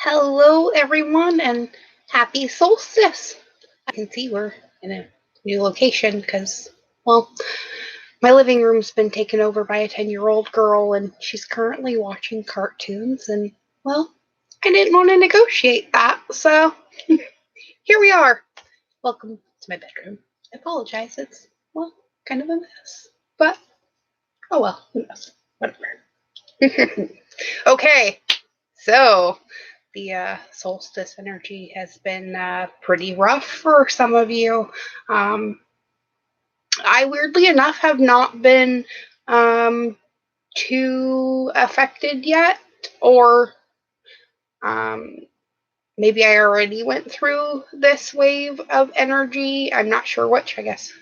Hello, everyone, and happy solstice. I can see we're in a new location because, well, my living room's been taken over by a 10-year-old girl, and she's currently watching cartoons. And, well, I didn't want to negotiate that, so here we are. Welcome to my bedroom. I apologize. It's, well, kind of a mess. But, oh well, who knows? Whatever. Okay, so the solstice energy has been pretty rough for some of you. I weirdly enough have not been um, too affected yet, or um, maybe I already went through this wave of energy. I'm not sure which, I guess.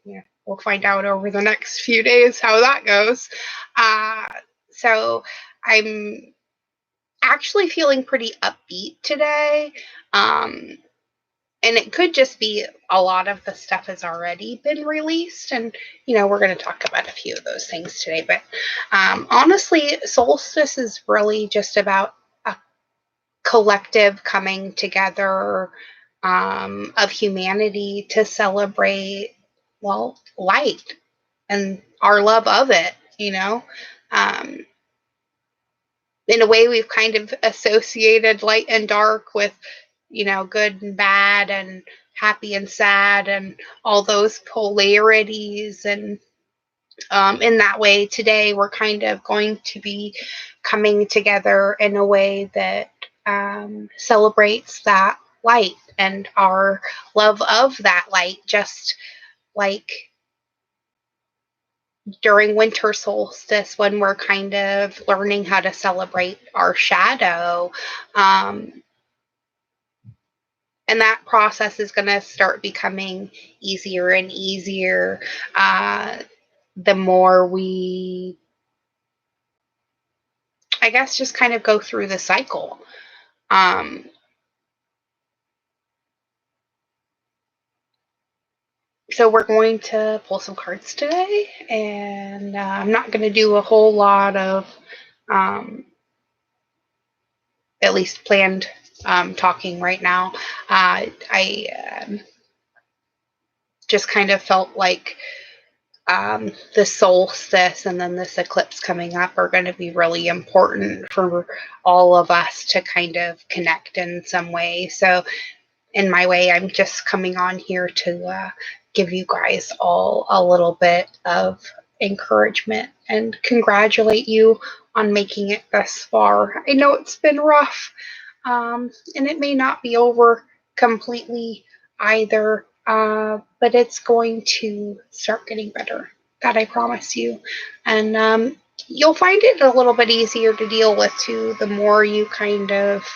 Yeah, we'll find out over the next few days how that goes. Uh, so I'm actually feeling pretty upbeat today. Um, and it could just be a lot of the stuff has already been released. And, we're going to talk about a few of those things today. But honestly, Solstice is really just about a collective coming together of humanity to celebrate, well, light and our love of it. Um, in a way, we've kind of associated light and dark with, good and bad and happy and sad and all those polarities. And in that way, today we're kind of going to be coming together in a way that celebrates that light and our love of that light, just like during winter solstice when we're kind of learning how to celebrate our shadow. And that process is going to start becoming easier and easier the more we, I guess, just kind of go through the cycle. Um, so we're going to pull some cards today, and I'm not going to do a whole lot of at least planned talking right now. I just kind of felt like the solstice and then this eclipse coming up are going to be really important for all of us to kind of connect in some way. So, in my way, I'm just coming on here to give you guys all a little bit of encouragement and congratulate you on making it thus far. I know it's been rough, and it may not be over completely either, but it's going to start getting better. That I promise you. And you'll find it a little bit easier to deal with too, the more you kind of,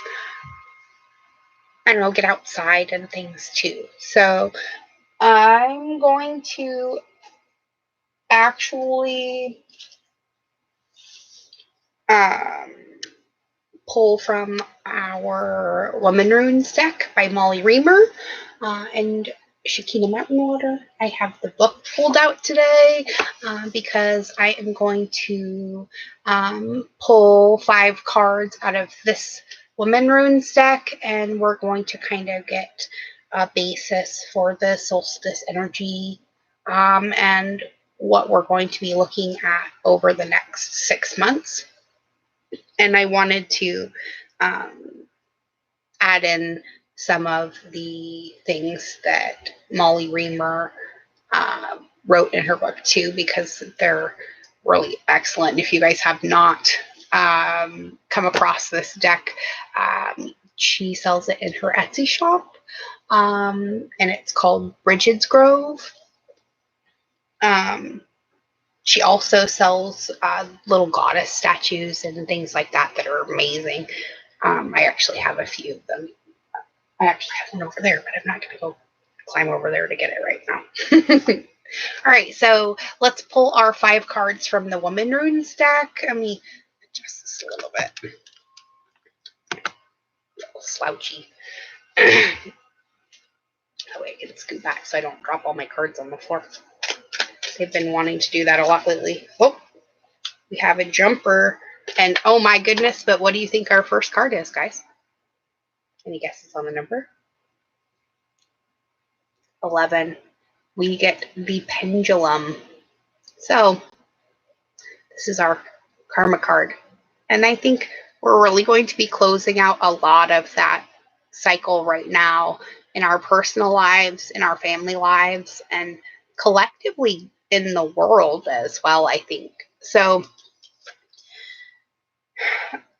I don't know, get outside and things too. So I'm going to actually um, pull from our Woman Runes deck by Molly Reamer and Shakina Mountain Water. I have the book pulled out today because I am going to pull 5 cards out of this Woman Runes deck, and we're going to kind of get a basis for the solstice energy and what we're going to be looking at over the next 6 months. And I wanted to add in some of the things that Molly Reamer wrote in her book too, because they're really excellent. If you guys have not come across this deck, she sells it in her Etsy shop, and it's called Bridget's Grove. She also sells little goddess statues and things like that that are amazing. I actually have a few of them. I actually have one over there, but I'm not going to go climb over there to get it right now. All right, so let's pull our 5 cards from the Woman Runes deck. Let me adjust this a little bit. A little slouchy. That way I can scoot back so I don't drop all my cards on the floor. They've been wanting to do that a lot lately. Oh, we have a jumper. And oh my goodness, but what do you think our first card is, guys? Any guesses on the number? 11. We get the pendulum. So this is our karma card. And I think we're really going to be closing out a lot of that cycle right now in our personal lives, in our family lives, and collectively in the world as well, I think. So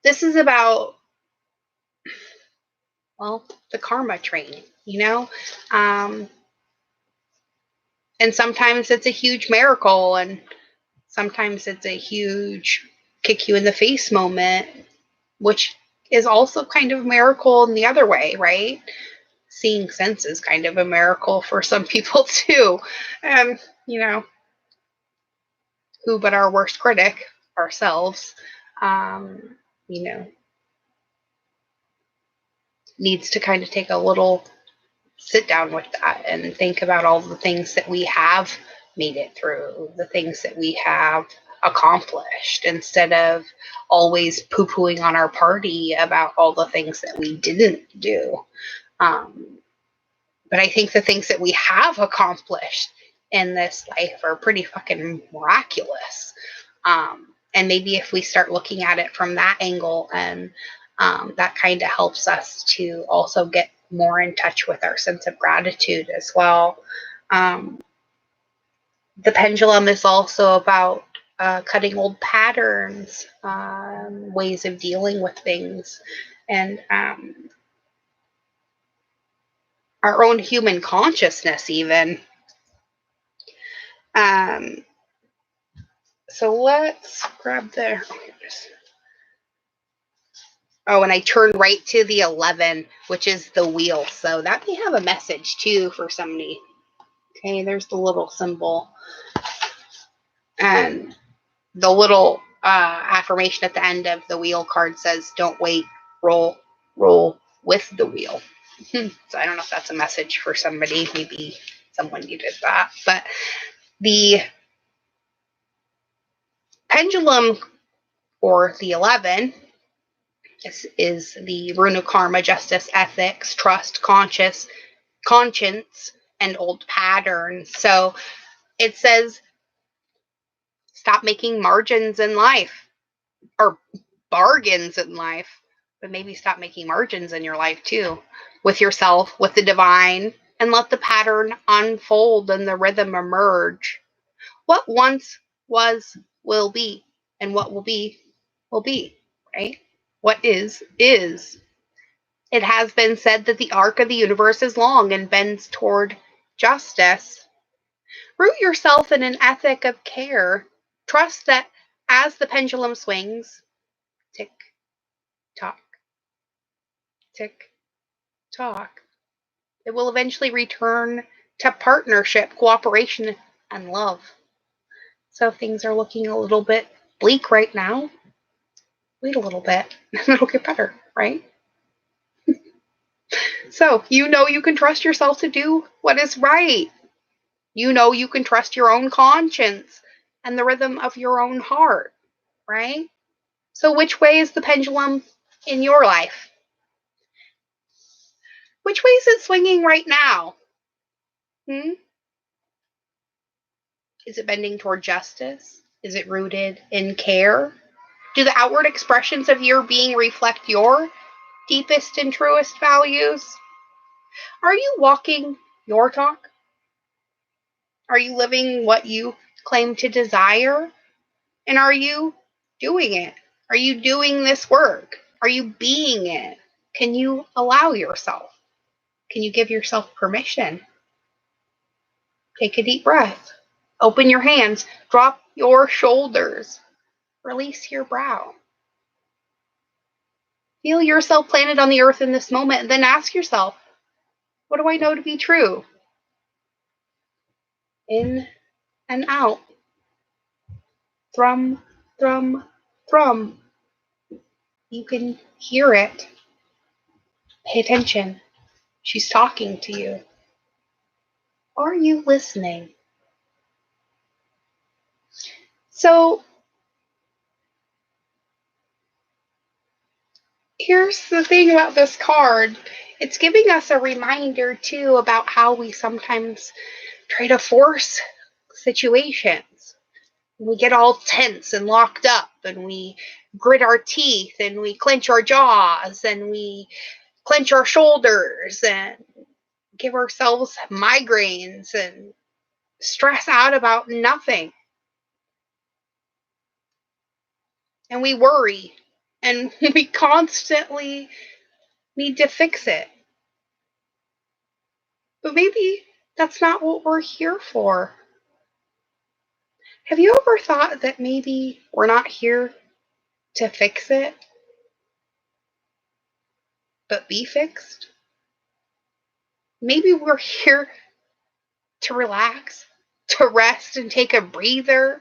this is about, well, the karma train, you know? And sometimes it's a huge miracle, and sometimes it's a huge kick you in the face moment, which is also kind of a miracle in the other way, right? Seeing sense is kind of a miracle for some people too. And, you know, who but our worst critic, ourselves, you know, needs to kind of take a little sit down with that and think about all the things that we have made it through, the things that we have accomplished, instead of always poo-pooing on our party about all the things that we didn't do. But I think the things that we have accomplished in this life are pretty fucking miraculous. And maybe if we start looking at it from that angle, and that kind of helps us to also get more in touch with our sense of gratitude as well. The pendulum is also about cutting old patterns, ways of dealing with things, and our own human consciousness even. So let's grab the, oh, and I turned right to the 11, which is the wheel. So that may have a message too for somebody. Okay, there's the little symbol. And the little affirmation at the end of the wheel card says, don't wait, roll with the wheel. So I don't know if that's a message for somebody. Maybe someone needed that. But the pendulum, or the 11, is the rune of karma, justice, ethics, trust, conscience, and old patterns. So it says, stop making margins in life, or bargains in life, but maybe stop making margins in your life too, with yourself, with the divine, and let the pattern unfold and the rhythm emerge. What once was will be, and what will be, right? What is. It has been said that the arc of the universe is long and bends toward justice. Root yourself in an ethic of care. Trust that as the pendulum swings, tick, tock, tick, tock, it will eventually return to partnership, cooperation, and love. So if things are looking a little bit bleak right now, wait a little bit and it'll get better, right? So you know you can trust yourself to do what is right. You know you can trust your own conscience and the rhythm of your own heart, right? So which way is the pendulum in your life? Which way is it swinging right now? Is it bending toward justice? Is it rooted in care? Do the outward expressions of your being reflect your deepest and truest values? Are you walking your talk? Are you living what you claim to desire? And are you doing it? Are you doing this work? Are you being it? Can you allow yourself? Can you give yourself permission? Take a deep breath. Open your hands. Drop your shoulders. Release your brow. Feel yourself planted on the earth in this moment, and then ask yourself, what do I know to be true? In and out. Thrum, thrum, thrum. You can hear it. Pay attention. She's talking to you. Are you listening? So, Here's the thing about this card. It's giving us a reminder, too, about how we sometimes try to force situations. We get all tense and locked up, and we grit our teeth, and we clench our jaws, and we clench our shoulders, and give ourselves migraines, and stress out about nothing. And we worry, and we constantly need to fix it. But maybe that's not what we're here for. Have you ever thought that maybe we're not here to fix it, but be fixed? Maybe we're here to relax, to rest and take a breather,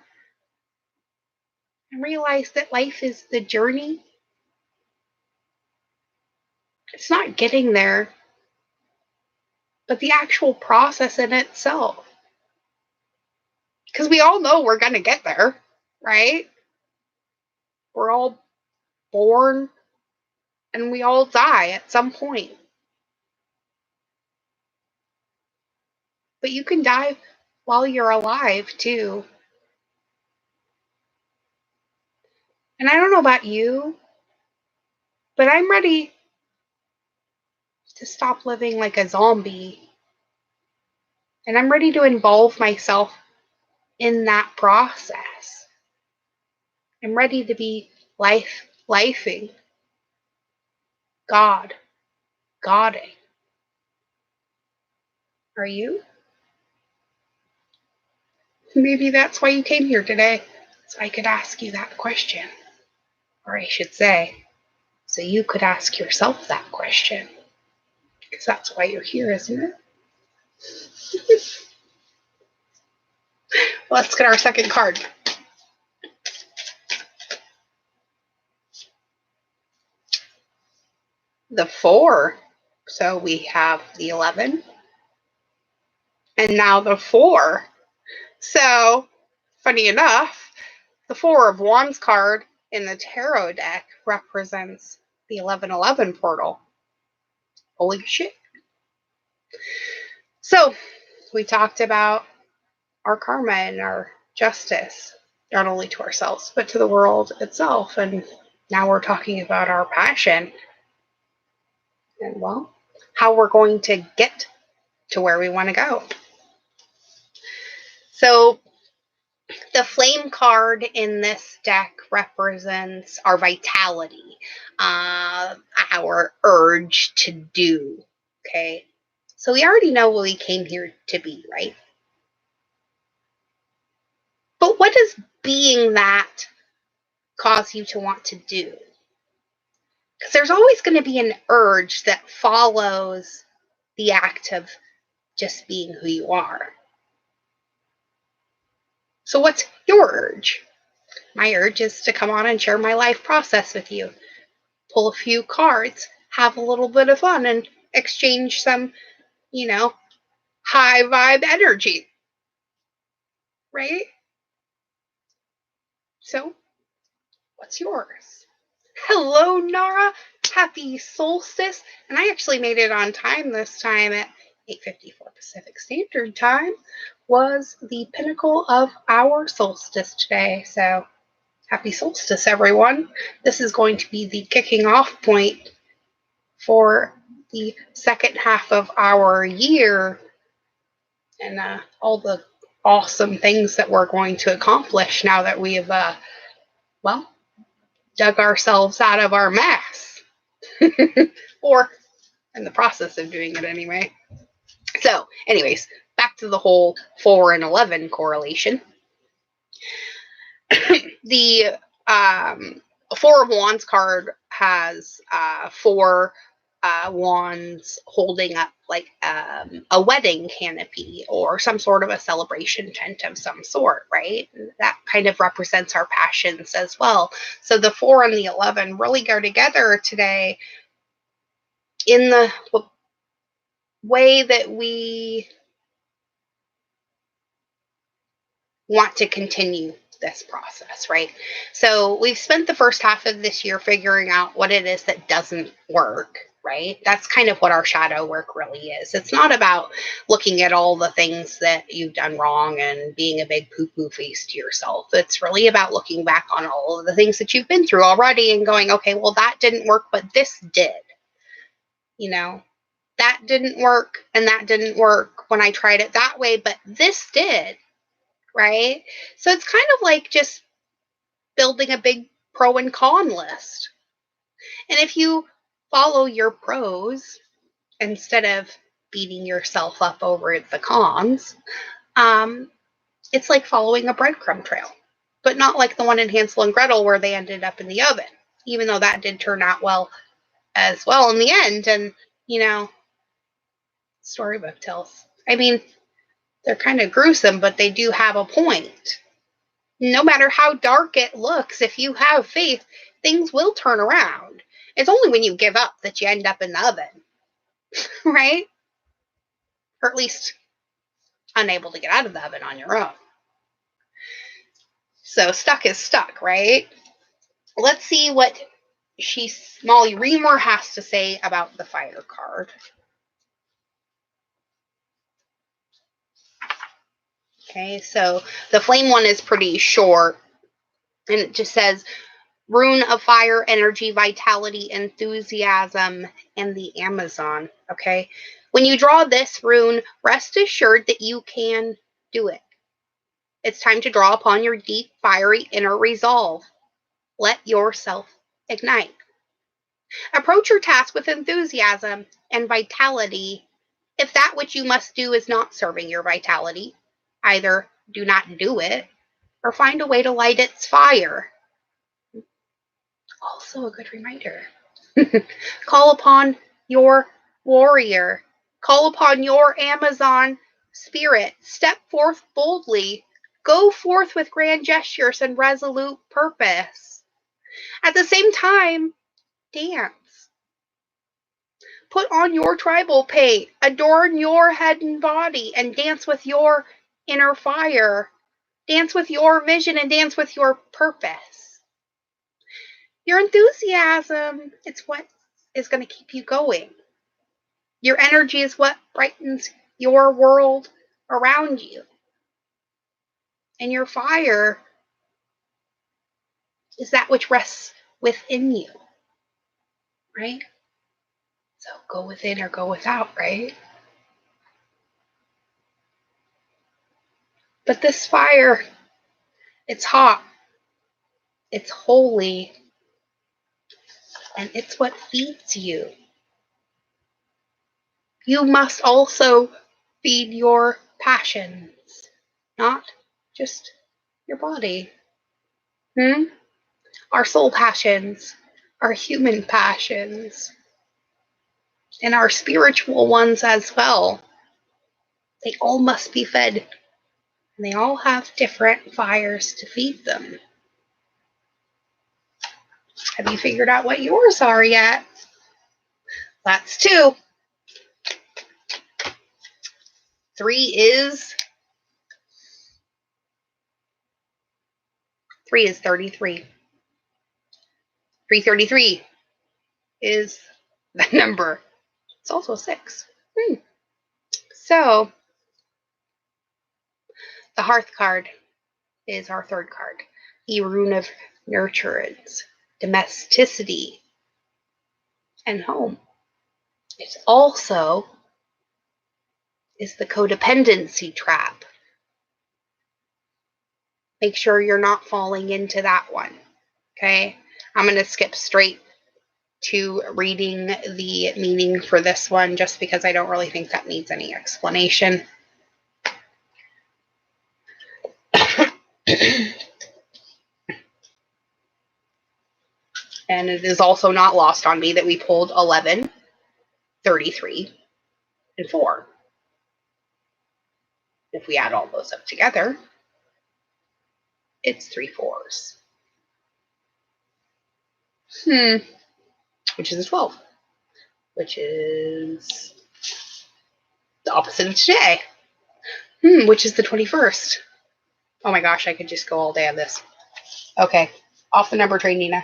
and realize that life is the journey. It's not getting there, but the actual process in itself. Because we all know we're going to get there, right? We're all born and we all die at some point. But you can die while you're alive, too. And I don't know about you, but I'm ready to stop living like a zombie. And I'm ready to involve myself in that process. I'm ready to be lifing, Godding. Are you? Maybe that's why you came here today, so I could ask you that question. Or I should say, so you could ask yourself that question. Because that's why you're here, isn't it? Let's get our second card. The 4. So we have the 11. And now the 4. So, funny enough, the 4 of Wands card in the tarot deck represents the 1111 portal. Holy shit. So, we talked about our karma and our justice, not only to ourselves, but to the world itself. And now we're talking about our passion and, well, how we're going to get to where we want to go. So, the flame card in this deck represents our vitality, our urge to do. Okay. So we already know what we came here to be, right? But what does being that cause you to want to do? Because there's always going to be an urge that follows the act of just being who you are. So what's your urge? My urge is to come on and share my life process with you. Pull a few cards, have a little bit of fun, and exchange some, high vibe energy. Right? So, what's yours? Hello, Nara. Happy Solstice. And I actually made it on time this time at 8:54 Pacific Standard Time. Was the pinnacle of our solstice today. So, happy solstice, everyone. This is going to be the kicking off point for the second half of our year and all the awesome things that we're going to accomplish now that we have, dug ourselves out of our mess. Or in the process of doing it anyway. So, anyways, back to the whole 4 and 11 correlation. The 4 of Wands card has 4 wands holding up like a wedding canopy or some sort of a celebration tent of some sort, right? That kind of represents our passions as well. So the 4 and the 11 really go together today in the way that we want to continue this process, right? So we've spent the first half of this year figuring out what it is that doesn't work, right? That's kind of what our shadow work really is. It's not about looking at all the things that you've done wrong and being a big poo-poo face to yourself. It's really about looking back on all of the things that you've been through already and going, okay, well, that didn't work, but this did. You know, that didn't work and that didn't work when I tried it that way, but this did, right? So it's kind of like just building a big pro and con list. And if you follow your pros instead of beating yourself up over the cons, it's like following a breadcrumb trail, but not like the one in Hansel and Gretel where they ended up in the oven, even though that did turn out well as well in the end. And, you know, storybook tells. I mean, they're kind of gruesome, but they do have a point. No matter how dark it looks, if you have faith, things will turn around. It's only when you give up that you end up in the oven, right? Or at least unable to get out of the oven on your own. So stuck is stuck, right? Let's see what Molly Reamer has to say about the fire card. Okay, so the flame one is pretty short, and it just says, rune of fire, energy, vitality, enthusiasm, and the Amazon. Okay, when you draw this rune, rest assured that you can do it. It's time to draw upon your deep, fiery inner resolve. Let yourself ignite. Approach your task with enthusiasm and vitality. If that which you must do is not serving your vitality, either do not do it or find a way to light its fire. Also a good reminder. Call upon your warrior. Call upon your Amazon spirit. Step forth boldly. Go forth with grand gestures and resolute purpose. At the same time, dance. Put on your tribal paint. Adorn your head and body and dance with your inner fire. Dance with your vision and dance with your purpose. Your enthusiasm, it's what is going to keep you going. Your energy is what brightens your world around you. And your fire is that which rests within you, right? So go within or go without, right? But this fire, it's hot, it's holy, and it's what feeds you. You must also feed your passions, not just your body. Our soul passions, our human passions, and our spiritual ones as well. They all must be fed, and they all have different fires to feed them. Have you figured out what yours are yet? That's 2. 3 is 33. 333 is the number. It's also 6. So the hearth card is our 3rd card. The rune of nurturance, domesticity, and home. It also is the codependency trap. Make sure you're not falling into that one. Okay? I'm going to skip straight to reading the meaning for this one just because I don't really think that needs any explanation. And it is also not lost on me that we pulled 11, 33, and 4. If we add all those up together, it's 3 4s. Which is a 12. Which is the opposite of today. Which is the 21st. Oh my gosh, I could just go all day on this. Okay, off the number train, Nina.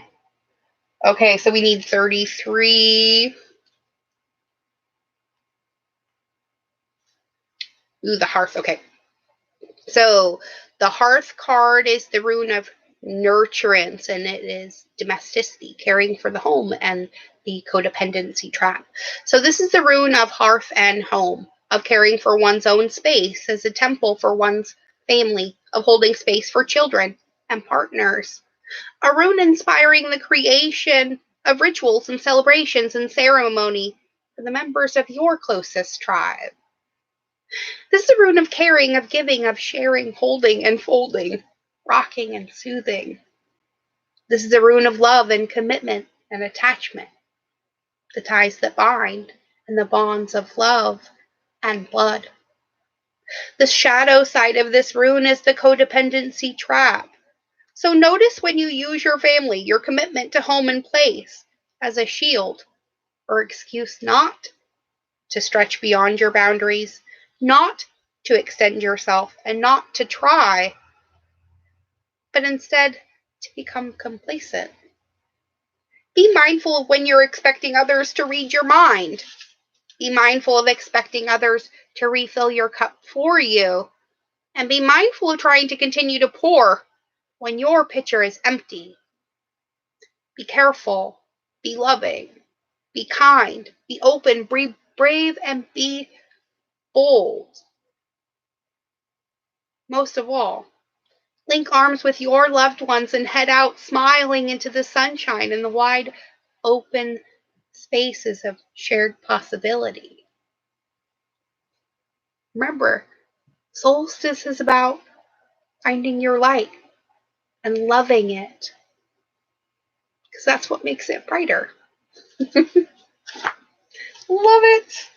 Okay, so we need 33. Ooh, the hearth. Okay. So the hearth card is the rune of nurturance, and it is domesticity, caring for the home, and the codependency trap. So this is the rune of hearth and home, of caring for one's own space as a temple for one's family, of holding space for children and partners. A rune inspiring the creation of rituals and celebrations and ceremony for the members of your closest tribe. This is a rune of caring, of giving, of sharing, holding and folding, rocking and soothing. This is a rune of love and commitment and attachment, the ties that bind and the bonds of love and blood. The shadow side of this rune is the codependency trap. So notice when you use your family, your commitment to home and place, as a shield or excuse not to stretch beyond your boundaries, not to extend yourself, and not to try, but instead to become complacent. Be mindful of when you're expecting others to read your mind. Be mindful of expecting others to refill your cup for you. And be mindful of trying to continue to pour when your pitcher is empty. Be careful. Be loving. Be kind. Be open. Be brave. And be bold. Most of all, link arms with your loved ones and head out smiling into the sunshine and the wide open spaces of shared possibility. Remember, Solstice is about finding your light and loving it, because that's what makes it brighter. Love it.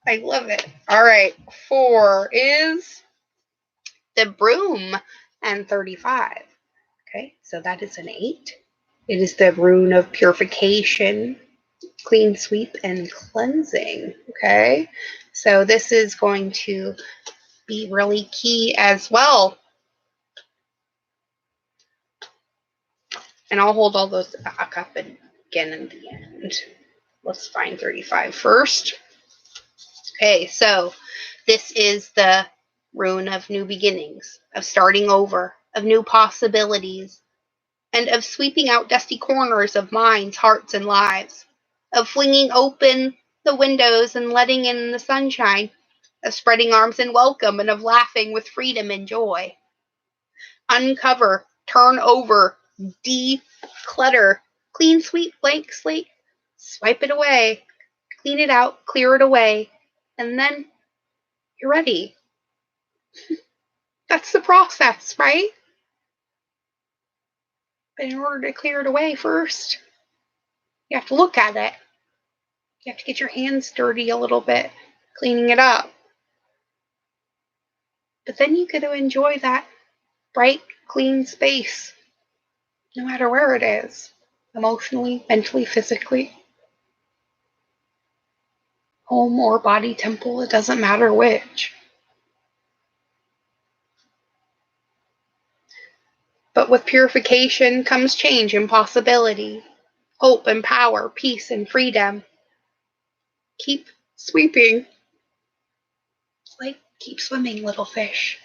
I love it. All right, 4 is the broom and 35. Okay, so that is an 8. It is the rune of purification, clean sweep, and cleansing. Okay, so this is going to be really key as well. And I'll hold all those back up again in the end. Let's find 35 first. Okay, so this is the rune of new beginnings, of starting over, of new possibilities, and of sweeping out dusty corners of minds, hearts, and lives, of flinging open the windows and letting in the sunshine, of spreading arms in welcome, and of laughing with freedom and joy. Uncover, turn over, declutter, clean sweep, blank slate, swipe it away, clean it out, clear it away, and then you're ready. That's the process, right? But in order to clear it away first, you have to look at it. You have to get your hands dirty a little bit, cleaning it up. But then you get to enjoy that bright, clean space, no matter where it is, emotionally, mentally, physically. Home or body temple, it doesn't matter which. But with purification comes change and possibility, hope and power, peace and freedom. Keep sweeping. Like, keep swimming, little fish.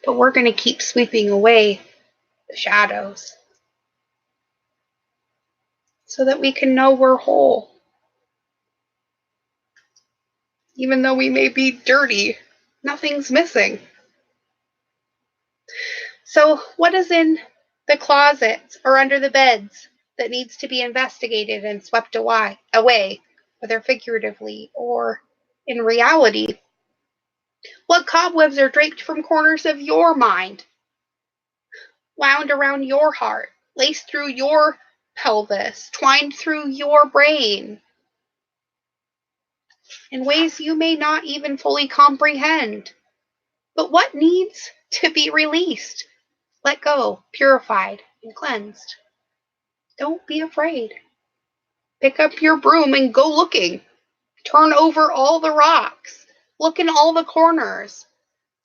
But we're going to keep sweeping away the shadows so that we can know we're whole. Even though we may be dirty, nothing's missing. So what is in the closets or under the beds that needs to be investigated and swept away, whether figuratively or in reality? What cobwebs are draped from corners of your mind, wound around your heart, laced through your pelvis, twined through your brain, in ways you may not even fully comprehend? But what needs to be released, let go, purified, and cleansed? Don't be afraid. Pick up your broom and go looking. Turn over all the rocks. Look in all the corners.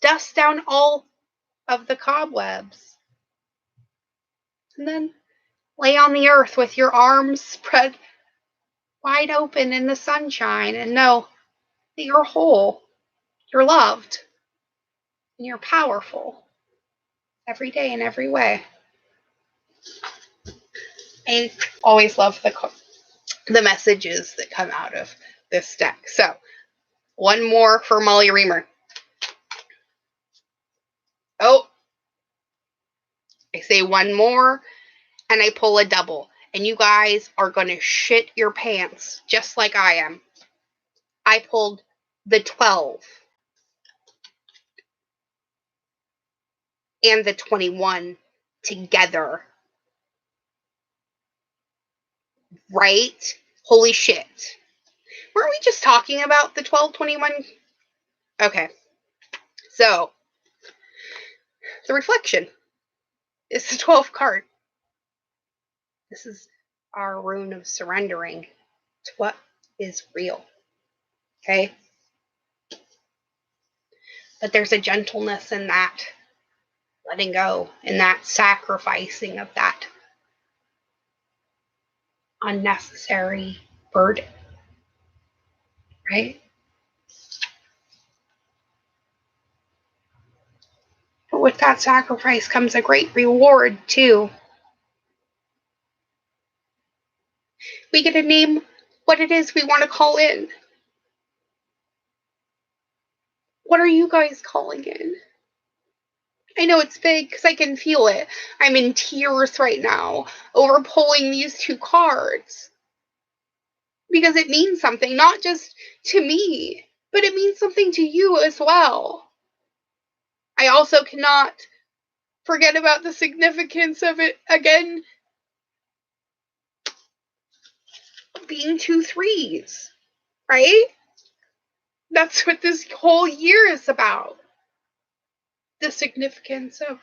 Dust down all of the cobwebs. And then lay on the earth with your arms spread wide open in the sunshine and know that you're whole, you're loved, and you're powerful every day in every way. I always love the messages that come out of this deck. So, one more for Molly Reamer. Oh, I say one more, and I pull a double. And you guys are going to shit your pants, just like I am. I pulled the 12 and the 21 together. Right? Holy shit. Weren't we just talking about the 1221? Okay. So, the reflection is the 12th card. This is our rune of surrendering to what is real. Okay? But there's a gentleness in that letting go, in that sacrificing of that unnecessary burden. Right? But with that sacrifice comes a great reward, too. We get to name what it is we want to call in. What are you guys calling in? I know it's big because I can feel it. I'm in tears right now over pulling these two cards. Because it means something, not just to me, but it means something to you as well. I also cannot forget about the significance of it again being 2 3s, right? That's what this whole year is about. The significance of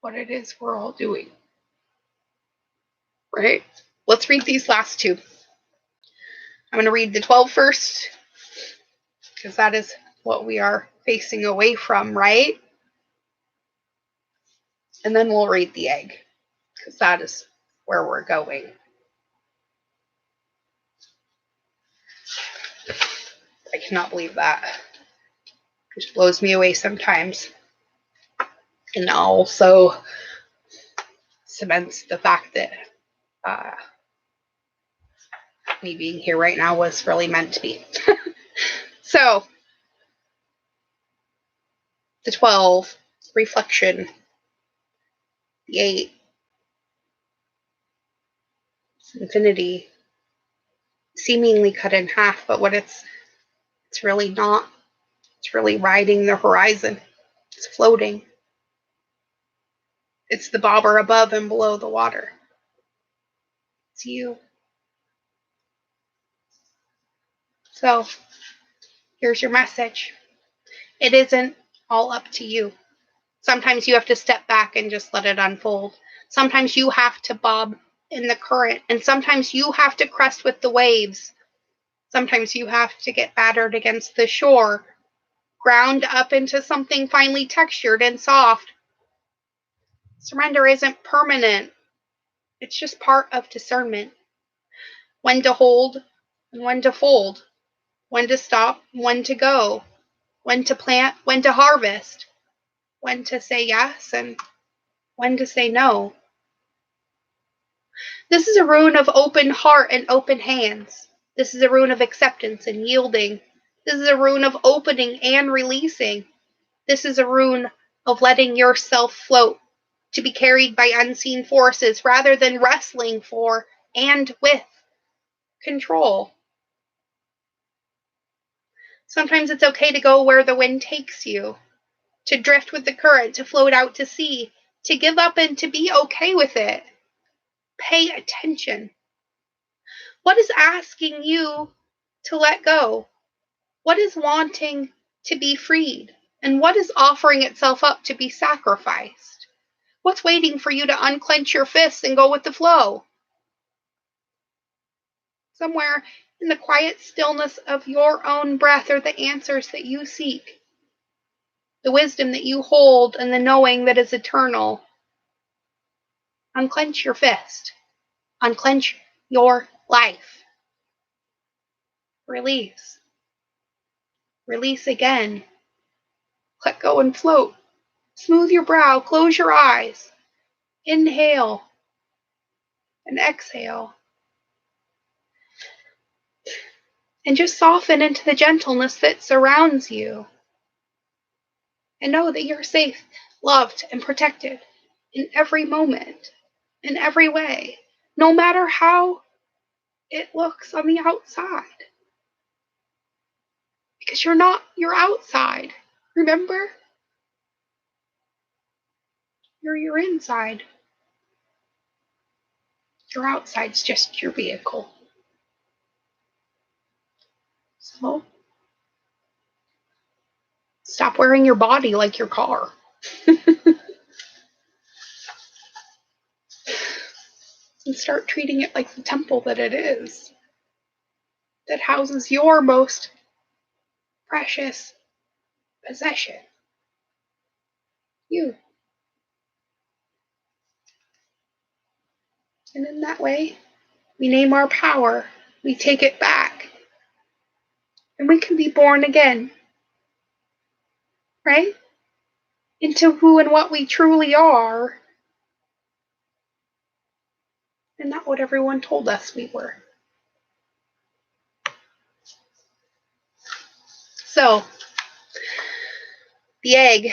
what it is we're all doing. Right? Let's read these last two. I'm going to read the 12 first, because that is what we are facing away from, right? And then we'll read the egg, because that is where we're going. I cannot believe that. It just blows me away sometimes. And also cements the fact that me being here right now was really meant to be. So, the 12, reflection, the 8, infinity, seemingly cut in half, but what it's really not. It's really riding the horizon. It's floating. It's the bobber above and below the water. It's you. So, here's your message. It isn't all up to you. Sometimes you have to step back and just let it unfold. Sometimes you have to bob in the current, and sometimes you have to crest with the waves. Sometimes you have to get battered against the shore, ground up into something finely textured and soft. Surrender isn't permanent. It's just part of discernment. When to hold and when to fold. When to stop, when to go. When to plant, when to harvest. When to say yes and when to say no. This is a rune of open heart and open hands. This is a rune of acceptance and yielding. This is a rune of opening and releasing. This is a rune of letting yourself float, to be carried by unseen forces rather than wrestling for and with control. Sometimes it's okay to go where the wind takes you, to drift with the current, to float out to sea, to give up and to be okay with it. Pay attention. What is asking you to let go? What is wanting to be freed? And what is offering itself up to be sacrificed? What's waiting for you to unclench your fists and go with the flow? Somewhere in the quiet stillness of your own breath are the answers that you seek. the wisdom that you hold, and the knowing that is eternal. Unclench your fist. Unclench your life. Release. Release again. Let go and float. Smooth your brow. Close your eyes. Inhale and exhale. And just soften into the gentleness that surrounds you. And know that you're safe, loved, and protected in every moment, in every way, no matter how it looks on the outside. Because you're not your outside. Remember? You're your inside. Your outside's just your vehicle. So, stop wearing your body like your car. And start treating it like the temple that it is. That houses your most precious possession. You. And in that way, we name our power. We take it back. And we can be born again. Right? Into who and what we truly are. And not what everyone told us we were. So, the egg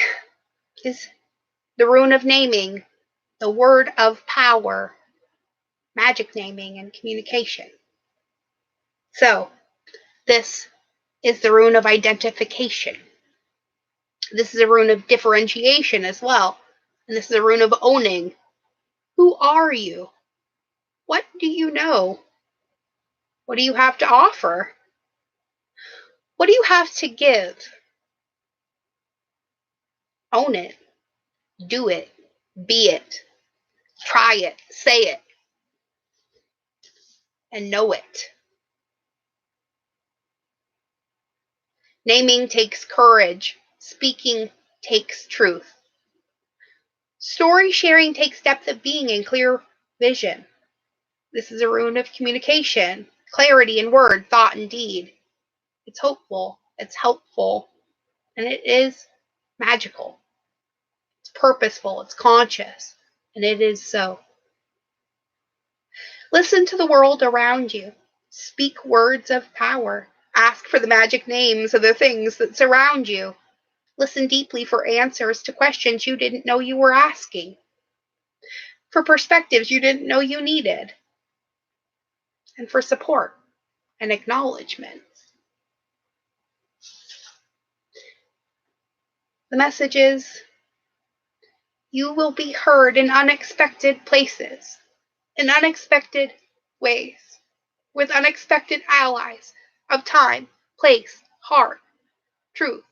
is the rune of naming, the word of power, magic naming, and communication. So, this is the rune of identification. This is a rune of differentiation as well. And this is a rune of owning. Who are you? What do you know? What do you have to offer? What do you have to give? Own it. Do it. Be it. Try it. Say it. And know it. Naming takes courage. Speaking takes truth. Story sharing takes depth of being and clear vision. This is a rune of communication, clarity in word, thought, and deed. It's hopeful, it's helpful, and it is magical. It's purposeful, it's conscious, and it is so. Listen to the world around you. Speak words of power. Ask for the magic names of the things that surround you. Listen deeply for answers to questions you didn't know you were asking, for perspectives you didn't know you needed, and for support and acknowledgement. The message is, you will be heard in unexpected places, in unexpected ways, with unexpected allies of time, place, heart, truth,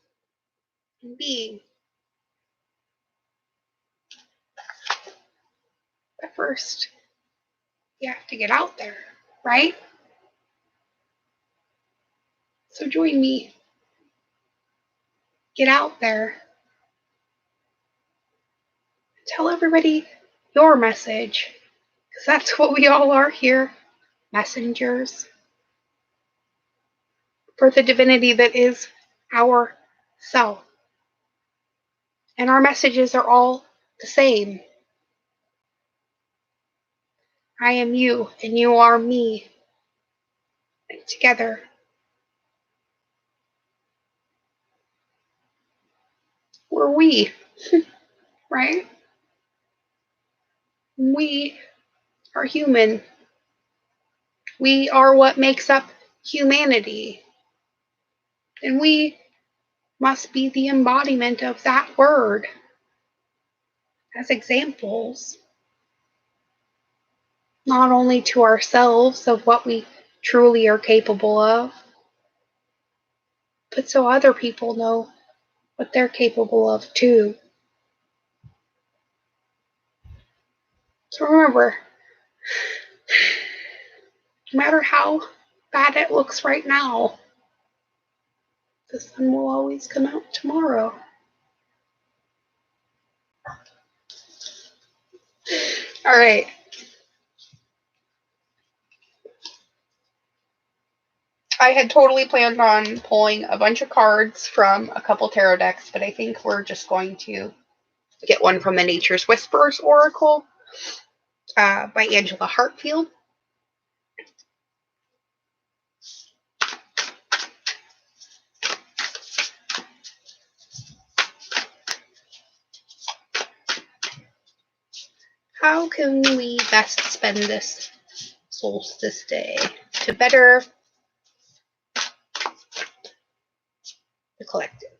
and being. But first, you have to get out there, right? So join me. Get out there. Tell everybody your message, because that's what we all are here, messengers for the divinity that is our self. And our messages are all the same. I am you, and you are me. And together, we're we, right? We are human. We are what makes up humanity. And we must be the embodiment of that word as examples, not only to ourselves of what we truly are capable of, but so other people know what they're capable of too. So remember, no matter how bad it looks right now, the sun will always come out tomorrow. All right. I had totally planned on pulling a bunch of cards from a couple tarot decks, but I think we're just going to get one from the Nature's Whispers Oracle by Angela Hartfield. How can we best spend this solstice day to better the collective?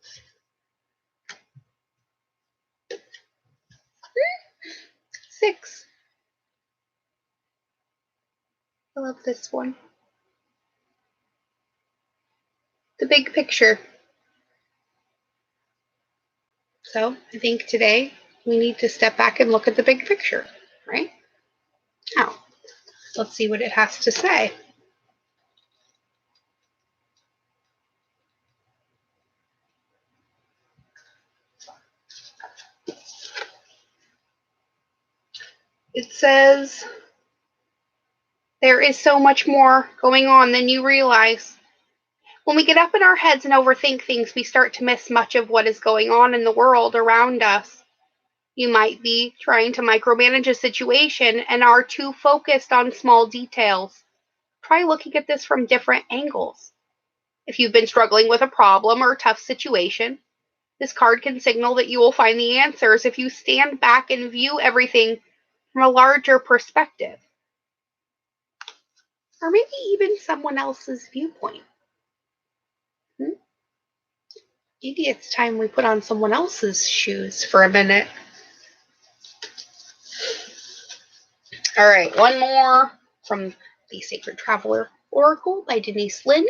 6. I love this one. The big picture. So I think today we need to step back and look at the big picture, right? Now, let's see what it has to say. It says, there is so much more going on than you realize. When we get up in our heads and overthink things, we start to miss much of what is going on in the world around us. You might be trying to micromanage a situation and are too focused on small details. Try looking at this from different angles. If you've been struggling with a problem or a tough situation, this card can signal that you will find the answers if you stand back and view everything from a larger perspective. Or maybe even someone else's viewpoint. Maybe it's time we put on someone else's shoes for a minute. All right, one more from the Sacred Traveler Oracle by Denise Lynn.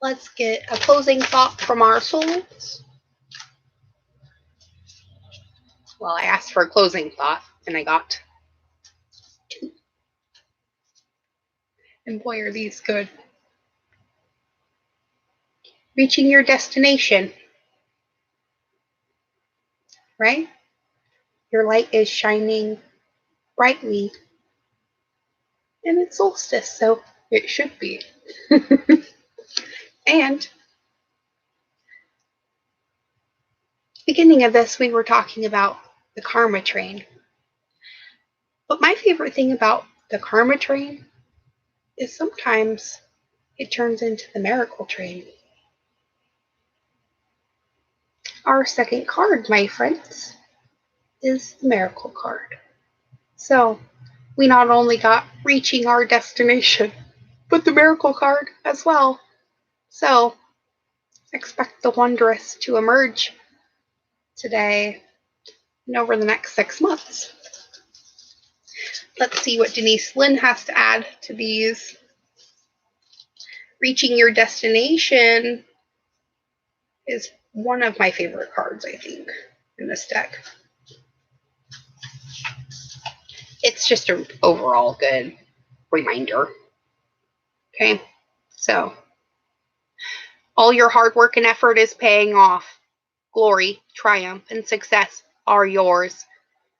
Let's get a closing thought from our souls. Well, I asked for a closing thought, and I got 2. And boy, are these good. Reaching your destination. Right? Your light is shining brightly. And it's solstice, so it should be. And beginning of this, we were talking about the karma train. But my favorite thing about the karma train is sometimes it turns into the miracle train. Our second card, my friends, is the miracle card. So we not only got reaching our destination, but the miracle card as well. So expect the wondrous to emerge today and over the next 6 months. Let's see what Denise Lynn has to add to these. Reaching your destination is one of my favorite cards, I think, in this deck. It's just an overall good reminder. Okay, so all your hard work and effort is paying off. Glory, triumph, and success are yours.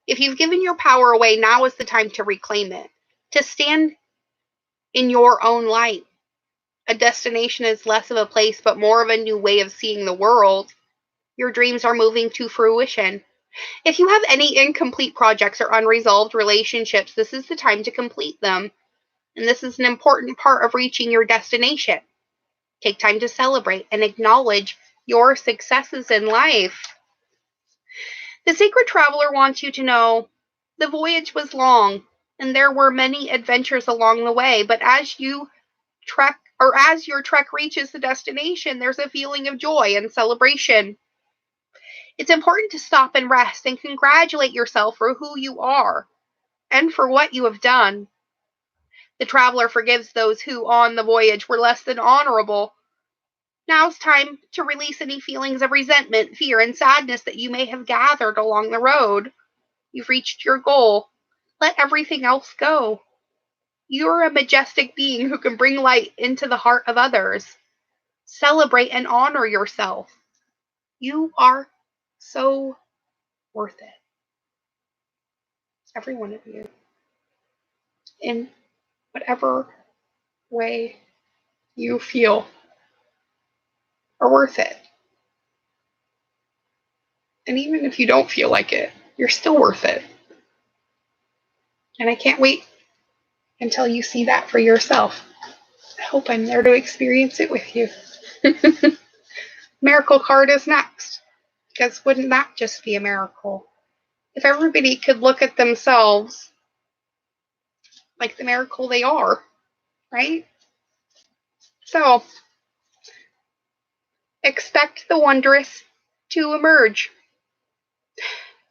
If you've given your power away, now is the time to reclaim it, to stand in your own light. A destination is less of a place, but more of a new way of seeing the world. Your dreams are moving to fruition. If you have any incomplete projects or unresolved relationships, this is the time to complete them. And this is an important part of reaching your destination. Take time to celebrate and acknowledge your successes in life. The Sacred Traveler wants you to know the voyage was long and there were many adventures along the way, but as your trek reaches the destination, there's a feeling of joy and celebration. It's important to stop and rest and congratulate yourself for who you are and for what you have done. The traveler forgives those who on the voyage were less than honorable. Now's time to release any feelings of resentment, fear, and sadness that you may have gathered along the road. You've reached your goal. Let everything else go. You're a majestic being who can bring light into the heart of others. Celebrate and honor yourself. You are so worth it. Every one of you. In whatever way you feel are worth it. And even if you don't feel like it, you're still worth it. And I can't wait until you see that for yourself. I hope I'm there to experience it with you. Miracle card is next. Because wouldn't that just be a miracle? If everybody could look at themselves like the miracle they are, right? So, expect the wondrous to emerge.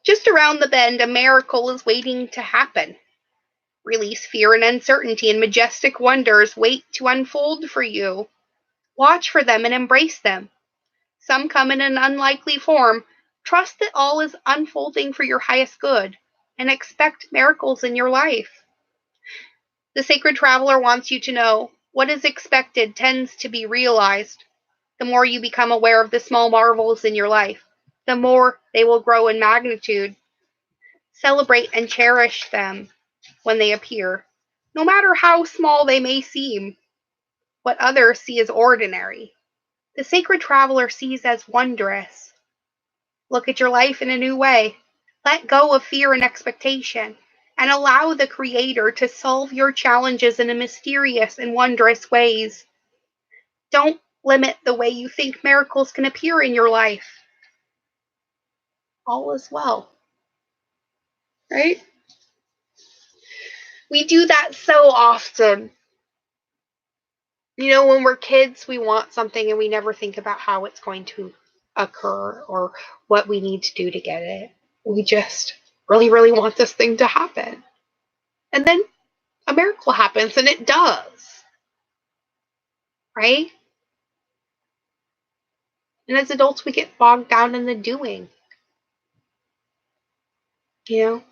Just around the bend, a miracle is waiting to happen. Release fear and uncertainty, and majestic wonders wait to unfold for you. Watch for them and embrace them. Some come in an unlikely form. Trust that all is unfolding for your highest good, and expect miracles in your life. The sacred traveler wants you to know what is expected tends to be realized. The more you become aware of the small marvels in your life, the more they will grow in magnitude. Celebrate and cherish them when they appear, no matter how small they may seem. What others see as ordinary, the sacred traveler sees as wondrous. Look at your life in a new way. Let go of fear and expectation, and allow the Creator to solve your challenges in a mysterious and wondrous ways. Don't limit the way you think miracles can appear in your life. All is well, right? We do that so often. You know, when we're kids, we want something and we never think about how it's going to occur or what we need to do to get it. We just really, really want this thing to happen. And then a miracle happens, and it does, right? And as adults, we get bogged down in the doing. You know,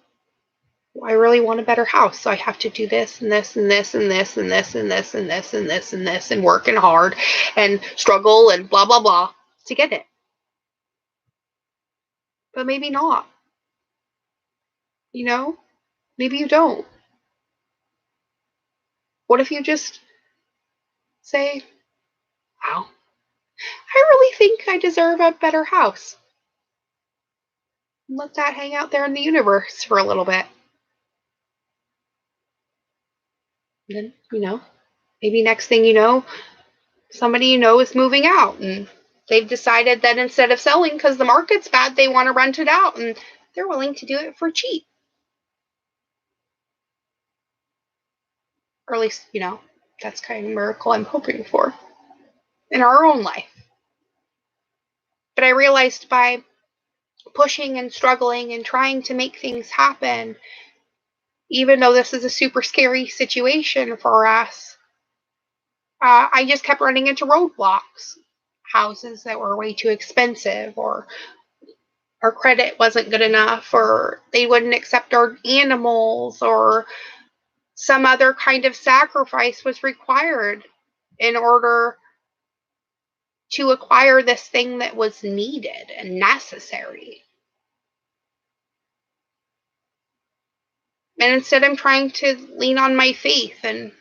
I really want a better house, so I have to do this and this and this and this and this and this and this and this and this and working hard and struggle and blah, blah, blah to get it. But maybe not. You know, maybe you don't. What if you just say, wow, I really think I deserve a better house? Let that hang out there in the universe for a little bit. And then, you know, maybe next thing you know, somebody you know is moving out and they've decided that instead of selling because the market's bad, they want to rent it out and they're willing to do it for cheap. Or at least, you know, that's kind of a miracle I'm hoping for in our own life. But I realized by pushing and struggling and trying to make things happen, even though this is a super scary situation for us, I just kept running into roadblocks. Houses that were way too expensive, or our credit wasn't good enough, or they wouldn't accept our animals, or some other kind of sacrifice was required in order to acquire this thing that was needed and necessary. And instead, I'm trying to lean on my faith and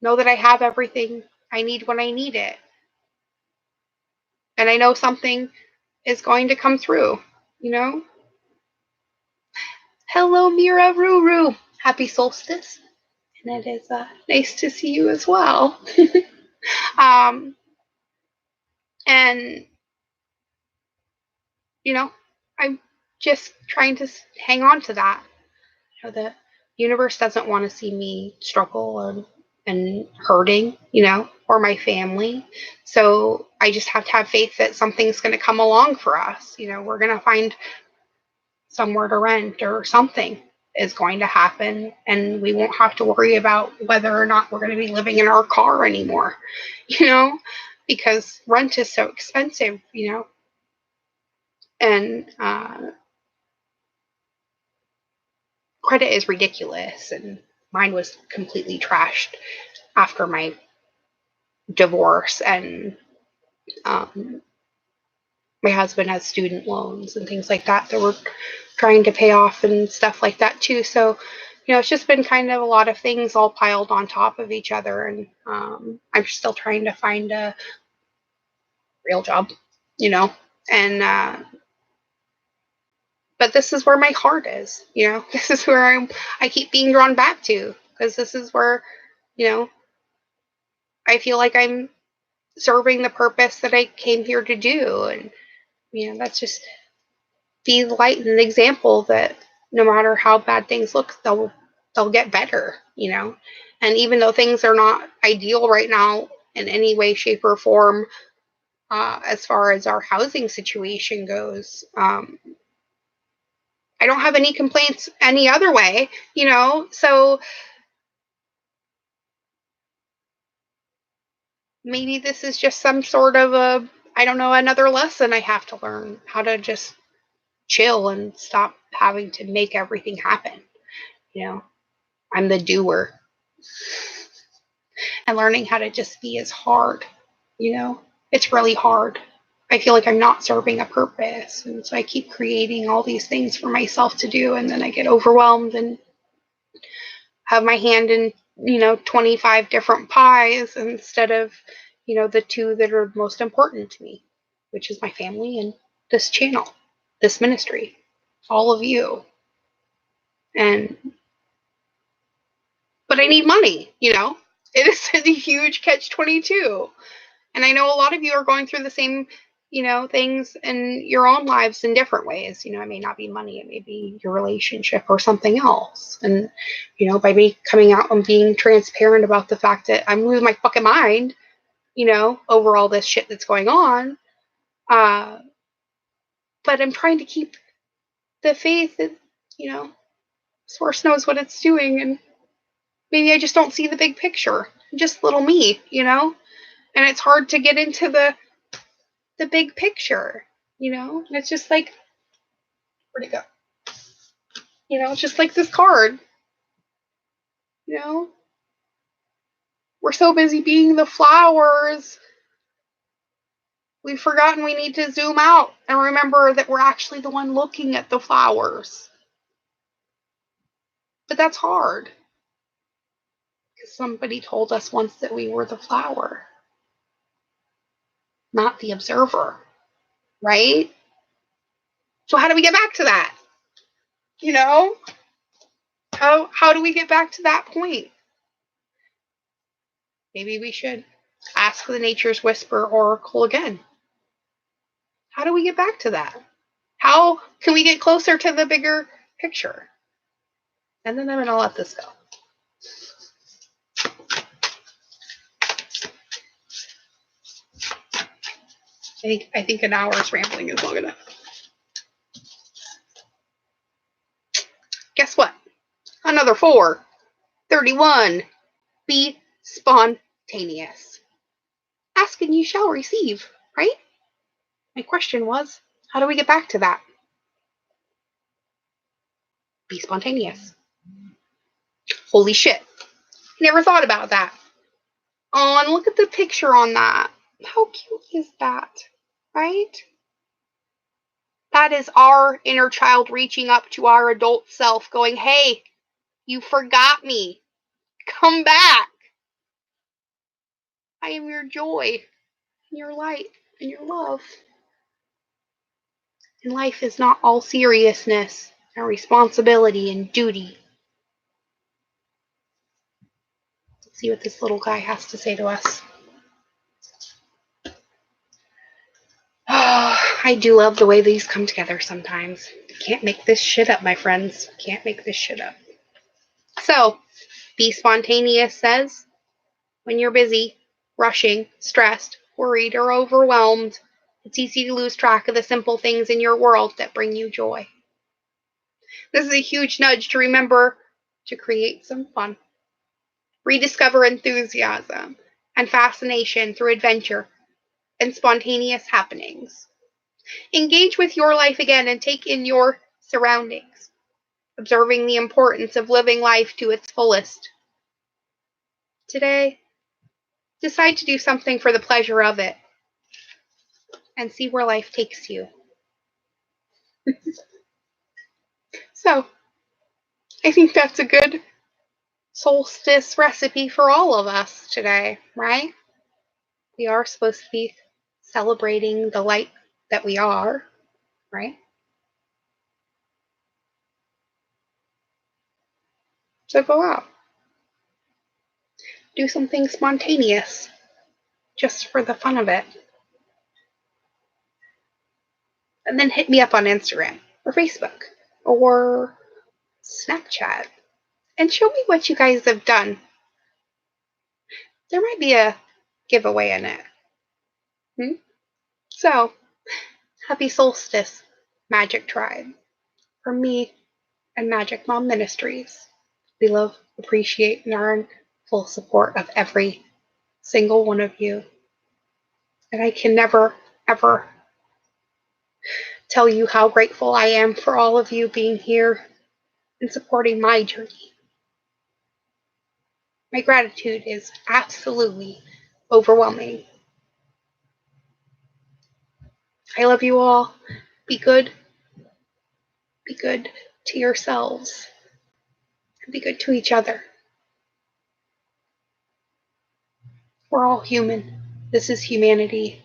know that I have everything I need when I need it. And I know something is going to come through, you know? Hello, Mira Ruru. Happy solstice. And it is nice to see you as well. um, and, you know, I'm just trying to hang on to that. You know, the universe doesn't want to see me struggle and hurting, you know, or my family. So I just have to have faith that something's going to come along for us. You know, we're going to find somewhere to rent or something is going to happen, and we won't have to worry about whether or not we're going to be living in our car anymore, you know, because rent is so expensive, you know, and credit is ridiculous, and mine was completely trashed after my divorce, and my husband has student loans and things like that we're trying to pay off and stuff like that too. So, it's just been kind of a lot of things all piled on top of each other, and I'm still trying to find a real job, and but this is where my heart is, this is where I keep being drawn back to, because this is where, you know, I feel like I'm serving the purpose that I came here to do. And, that's just be the light and an example that no matter how bad things look, they'll get better, And even though things are not ideal right now in any way, shape, or form, as far as our housing situation goes, I don't have any complaints any other way, So maybe this is just some sort of I don't know, another lesson I have to learn, how to just chill and stop having to make everything happen. I'm the doer, and learning how to just be is hard. It's really hard. I feel like I'm not serving a purpose. And so I keep creating all these things for myself to do. And then I get overwhelmed and have my hand in, 25 different pies instead of, the two that are most important to me, which is my family and this channel, this ministry, all of you. But I need money, It is a huge catch-22. And I know a lot of you are going through the same, things in your own lives in different ways. It may not be money, it may be your relationship or something else. And, by me coming out and being transparent about the fact that I'm losing my fucking mind, over all this shit that's going on. But I'm trying to keep the faith that, Source knows what it's doing. And maybe I just don't see the big picture. I'm just little me, And it's hard to get into the big picture, And it's just like, where'd it go? It's just like this card, We're so busy being the flowers, we've forgotten we need to zoom out and remember that we're actually the one looking at the flowers. But that's hard, because somebody told us once that we were the flower, not the observer, right? So how do we get back to that? How do we get back to that point? Maybe we should ask the Nature's Whisper Oracle again. How do we get back to that? How can we get closer to the bigger picture? And then I'm going to let this go. I think an hour's rambling is long enough. Guess what? Another 4. 31. Be spontaneous. Ask and you shall receive, right? My question was, how do we get back to that? Be spontaneous. Holy shit. Never thought about that. Oh, and look at the picture on that. How cute is that? Right? That is our inner child reaching up to our adult self going, hey, you forgot me. Come back. I am your joy, and your light, and your love. And life is not all seriousness and responsibility and duty. Let's see what this little guy has to say to us. Oh, I do love the way these come together sometimes. Can't make this shit up, my friends. Can't make this shit up. So, Be Spontaneous says, when you're busy, rushing, stressed, worried, or overwhelmed, it's easy to lose track of the simple things in your world that bring you joy. This is a huge nudge to remember to create some fun. Rediscover enthusiasm and fascination through adventure and spontaneous happenings. Engage with your life again and take in your surroundings. observing the importance of living life to its fullest. Today, decide to do something for the pleasure of it and see where life takes you. So, I think that's a good solstice recipe for all of us today, right? We are supposed to be celebrating the light that we are, right? So go out. Do something spontaneous just for the fun of it. And then hit me up on Instagram or Facebook or Snapchat and show me what you guys have done. There might be a giveaway in it. So, happy solstice, Magic Tribe. From me and Magic Mom Ministries. We love, appreciate, and are in full support of every single one of you. And I can never, ever tell you how grateful I am for all of you being here and supporting my journey. My gratitude is absolutely overwhelming. I love you all. Be good. Be good to yourselves. And be good to each other. We're all human. This is humanity.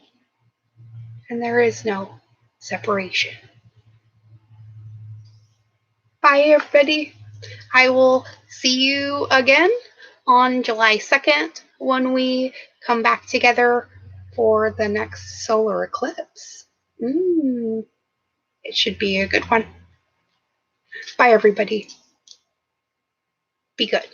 And there is no separation. Bye, everybody. I will see you again on July 2nd when we come back together for the next solar eclipse. It should be a good one. Bye, everybody. Be good.